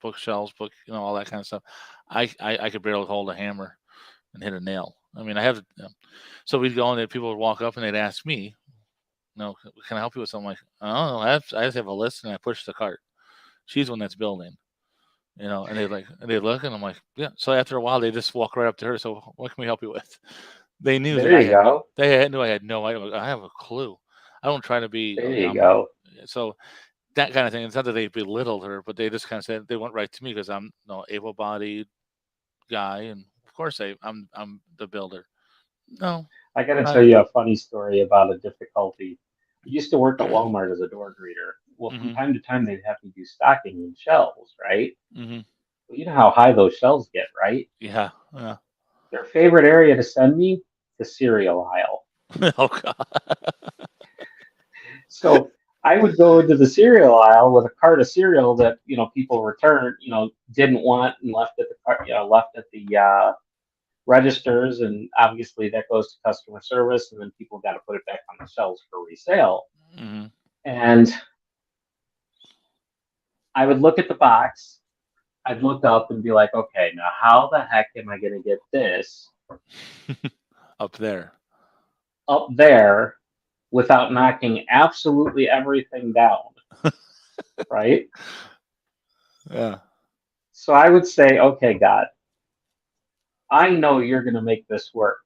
bookshelves, all that kind of stuff. I could barely hold a hammer and hit a nail. I mean, I have. So we'd go and people would walk up and they'd ask me, can I help you with something? Like, I don't know. I just have a list and I push the cart. She's the one that's building. And they look and I'm like, yeah. So after a while, they just walk right up to her. So what can we help you with? They knew that There you go. knew I had no idea. I have a clue. I don't try to be. There you go. So that kind of thing. It's not that they belittled her, but they just kind of said they went right to me because I'm able-bodied guy, and of course I'm the builder. No, I got to tell you a funny story about a difficulty. I used to work at Walmart as a door greeter. Well, from Mm-hmm. time to time, they'd have me do stocking in shelves, right? Mm-hmm. Well, you know how high those shelves get, right? Yeah. Yeah. Their favorite area to send me, the cereal aisle. Oh God. So I would go into the cereal aisle with a cart of cereal that people returned, didn't want and left at the cart, left at the registers, and obviously that goes to customer service, and then people got to put it back on the shelves for resale. Mm-hmm. And I would look at the box, I'd look up and be like, okay, now how the heck am I going to get this Up there. up there without knocking absolutely everything down, right? Yeah. So I would say, okay, God, I know you're going to make this work.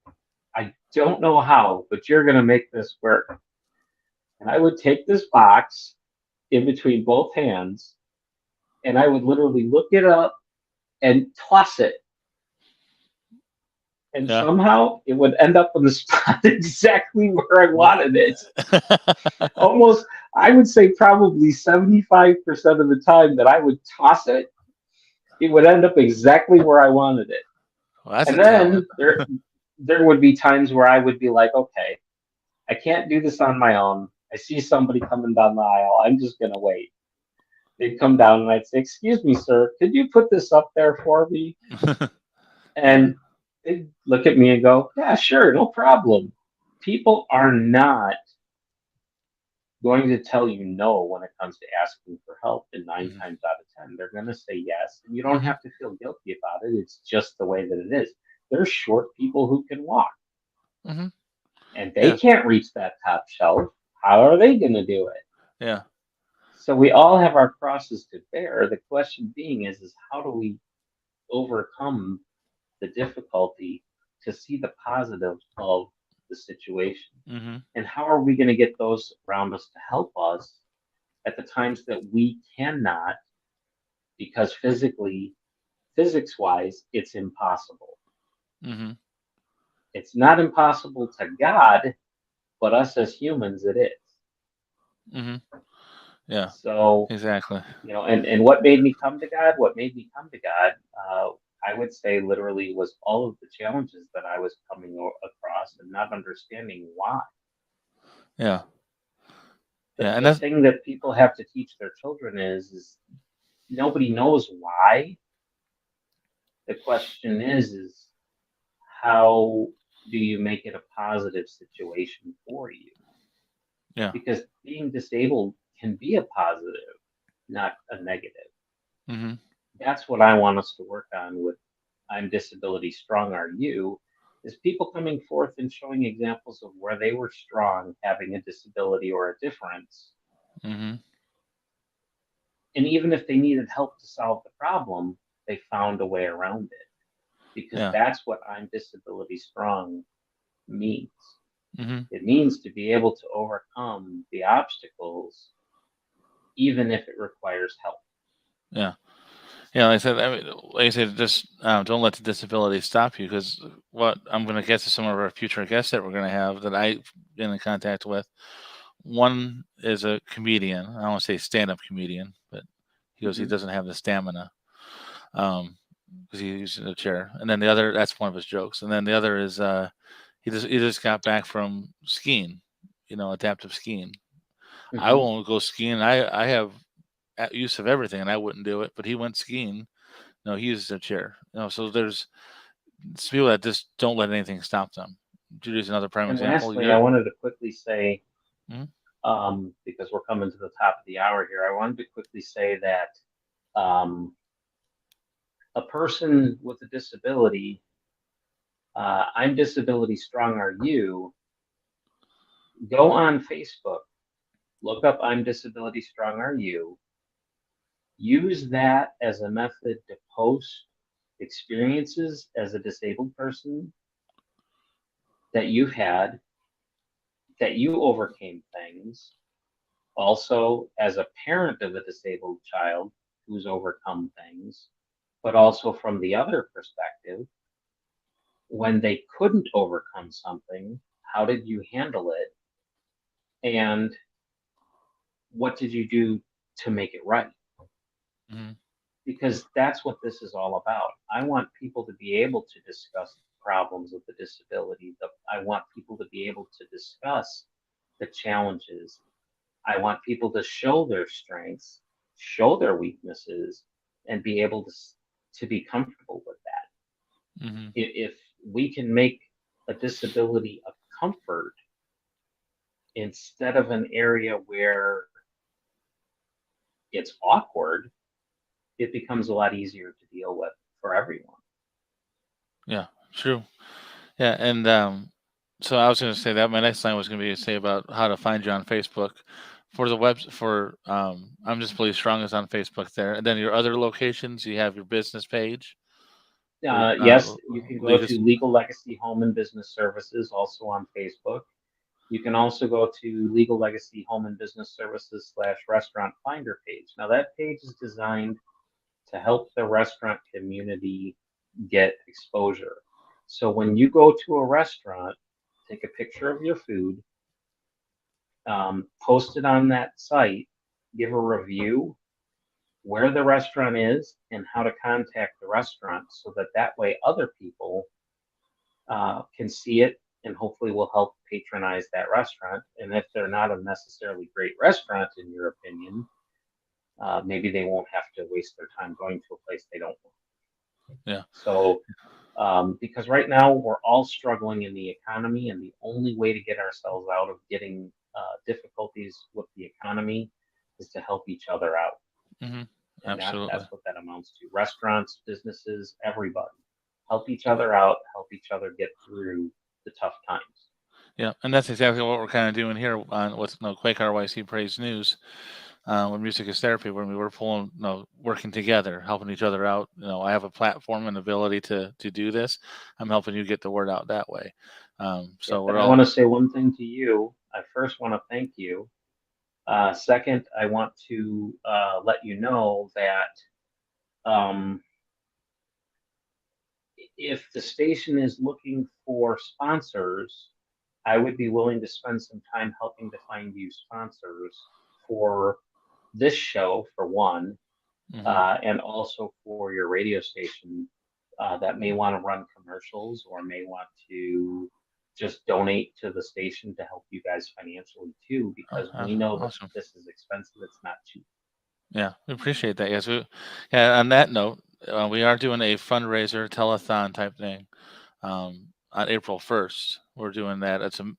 I don't know how, but you're going to make this work. And I would take this box in between both hands and I would literally look it up and toss it. And Yeah. somehow it would end up on the spot exactly where I wanted it. Almost, I would say probably 75% of the time that I would toss it, it would end up exactly where I wanted it. Well, that's And a then talent. there would be times where I would be like, okay, I can't do this on my own. I see somebody coming down the aisle. I'm just going to wait. They'd come down and I'd say, excuse me, sir, could you put this up there for me? And they'd look at me and go, yeah, sure, no problem. People are not going to tell you no when it comes to asking for help. And 9 Mhm. times out of 10, they're going to say yes. And you don't have to feel guilty about it. It's just the way that it is. There's short people who can walk Mm-hmm. and they Yeah. can't reach that top shelf. How are they going to do it? Yeah. So we all have our crosses to bear. The question being is how do we overcome the difficulty to see the positive of the situation? Mm-hmm. And how are we going to get those around us to help us at the times that we cannot, because physics wise, it's impossible. Mm-hmm. It's not impossible to God, but us as humans, it is. Mm-hmm. Yeah. So, Exactly. and what made me come to God, I would say literally was all of the challenges that I was coming across and not understanding why. Yeah. Yeah. And The that's. thing that people have to teach their children is nobody knows why. The question is how do you make it a positive situation for you? Yeah. Because being disabled can be a positive, not a negative. Mm-hmm. That's what I want us to work on with I'm Disability Strong Are You, is people coming forth and showing examples of where they were strong having a disability or a difference. Mm-hmm. And even if they needed help to solve the problem, they found a way around it. Because Yeah. that's what I'm Disability Strong means. Mm-hmm. It means to be able to overcome the obstacles, even if it requires help. Yeah. Yeah. Like I said, just don't let the disability stop you, because what I'm going to guess is some of our future guests that we're going to have that I've been in contact with. One is a comedian. I don't want to say stand-up comedian, but he goes, he Mhm. doesn't have the stamina. because he used a chair. And then the other, that's one of his jokes. And then the other is he just got back from skiing, adaptive skiing. I Hmm. won't go skiing. I have use of everything, and I wouldn't do it. But he went skiing. No, he used a chair. So there's people that just don't let anything stop them. Judy's another prime And example. lastly, I wanted to quickly say, Mhm. because we're coming to the top of the hour here, I wanted to quickly say that um, a person with a disability, I'm Disability Strong Are You, go on Facebook, look up I'm Disability Strong Are You, use that as a method to post experiences as a disabled person that you've had, that you overcame things, also as a parent of a disabled child who's overcome things, but also from the other perspective, when they couldn't overcome something, how did you handle it? And what did you do to make it right? Mhm. Because that's what this is all about. I want people to be able to discuss problems with the disability. I want people to be able to discuss the challenges. I want people to show their strengths, show their weaknesses, and be able to be comfortable with that. Mhm. If we can make a disability a comfort instead of an area where it's awkward, it becomes a lot easier to deal with for everyone. Yeah, true. Yeah, and so I was going to say that my next line was going to be to say about how to find you on Facebook. For the web for I'm Just Really Strong is on Facebook there, and then your other locations, you have your business page for Yes, you can go Legal. to Legal Legacy Home and Business Services, also on Facebook. You can also go to Legal Legacy Home and Business Services / Restaurant Finder page. Now, that page is designed to help the restaurant community get exposure. So when you go to a restaurant, take a picture of your food, post it on that site, give a review, where the restaurant is, and how to contact the restaurant, so that that way other people can see it and hopefully will help patronize that restaurant. And if they're not a necessarily great restaurant, in your opinion, maybe they won't have to waste their time going to a place they don't want. Yeah. So, because right now we're all struggling in the economy, and the only way to get ourselves out of getting difficulties with the economy is to help each other out. Hmm. And Absolutely. that's what that amounts to. Restaurants, businesses, everybody. Help each other out, help each other get through the tough times. Yeah, and that's exactly what we're kind of doing here on what's Quake RYC Praise News. When music is therapy, when we were pulling, working together, helping each other out. I have a platform and ability to do this. I'm helping you get the word out that way. Yep. So we're And I all. want to say one thing to you. I first want to thank you. Second, I want to let you know that um, if the station is looking for sponsors, I would be willing to spend some time helping to find you sponsors for this show, for one, Hmm. and also for your radio station that may want to run commercials or may want to just donate to the station to help you guys financially too, because we know that Awesome. this is expensive. It's not cheap. Yeah, we appreciate that. Yes. Yeah. On that note, we are doing a fundraiser telethon type thing on April 1st. We're doing that. It's a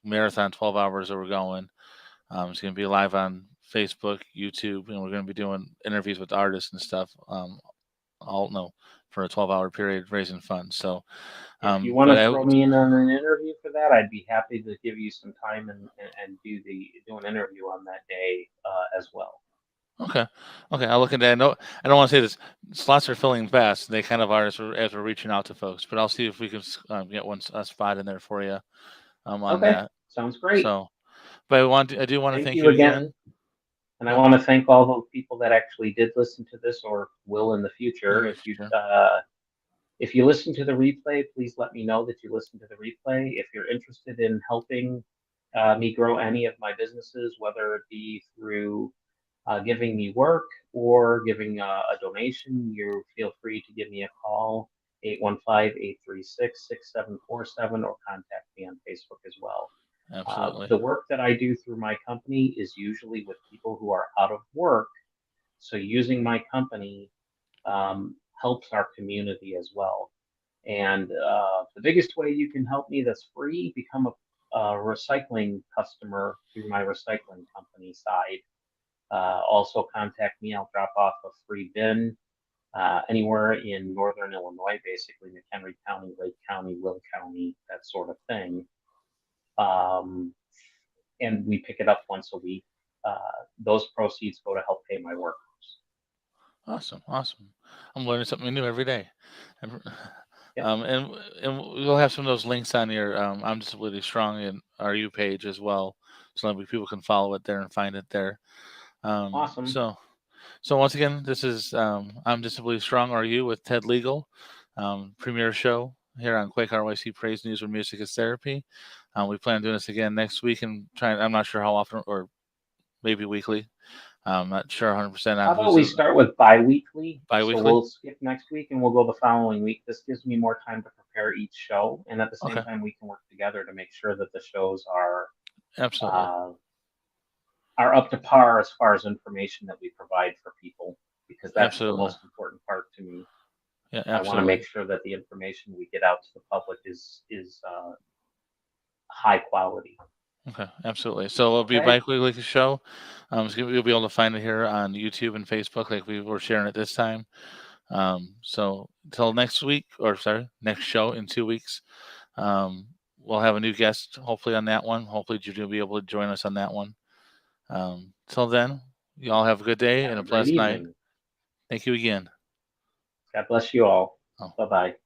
marathon, 12 hours that we're going. It's going to be live on Facebook, YouTube, and we're going to be doing interviews with artists and stuff. All no for a 12-hour period raising funds. So, If you but want to throw me in on an interview for that, I'd be happy to give you some time and do an interview on that day as well. okay, okay, I'll look into that. No, I don't want to say this. Slots are filling fast. They kind of are as we're reaching out to folks. But I'll see if we can get a spot in there for you on Okay, that. sounds great. So, but I do want to Thank thank you you again. again. And I Yep. want to thank all those people that actually did listen to this or will in the future. Sure. If you listen to the replay, please let me know that you listen to the replay. If you're interested in helping me grow any of my businesses, whether it be through giving me work or giving a donation, you feel free to give me a call, 815-836-6747, or contact me on Facebook as well. Absolutely. The work that I do through my company is usually with people who are out of work. So using my company helps our community as well. And the biggest way you can help me that's free, become a recycling customer through my recycling company side. Also contact me. I'll drop off a free bin anywhere in northern Illinois, basically McHenry County, Lake County, Will County, that sort of thing. And we pick it up once a week. Those proceeds go to help pay my workers. Awesome. I'm learning something new every day. And Yep. and we'll have some of those links on your I'm Disability Strong and RU page as well, so that people can follow it there and find it there. Awesome. So once again, this is I'm Disability Strong RU with Ted Liegel, premiere show here on Quake RYC Praise News, where music is therapy. We plan on doing this again next week and trying. I'm not sure how often, or maybe weekly. I'm not sure 100% How on about we start with bi-weekly? Bi-weekly? So we'll skip next week and we'll go the following week. This gives me more time to prepare each show, and at the same time, we can work together to make sure that the shows are absolutely are up to par as far as information that we provide for people, because that's the most important part to me. Yeah, I want to make sure that the information we get out to the public is high quality. Okay, absolutely. So it'll be a bi-weekly show. So you'll be able to find it here on YouTube and Facebook, like we were sharing it this time. So until next week, or sorry, next show in 2 weeks, we'll have a new guest hopefully on that one. Hopefully you'll be able to join us on that one. Till then, you all have a good day and a blessed night. Thank you again. God bless you all. Oh. Bye-bye.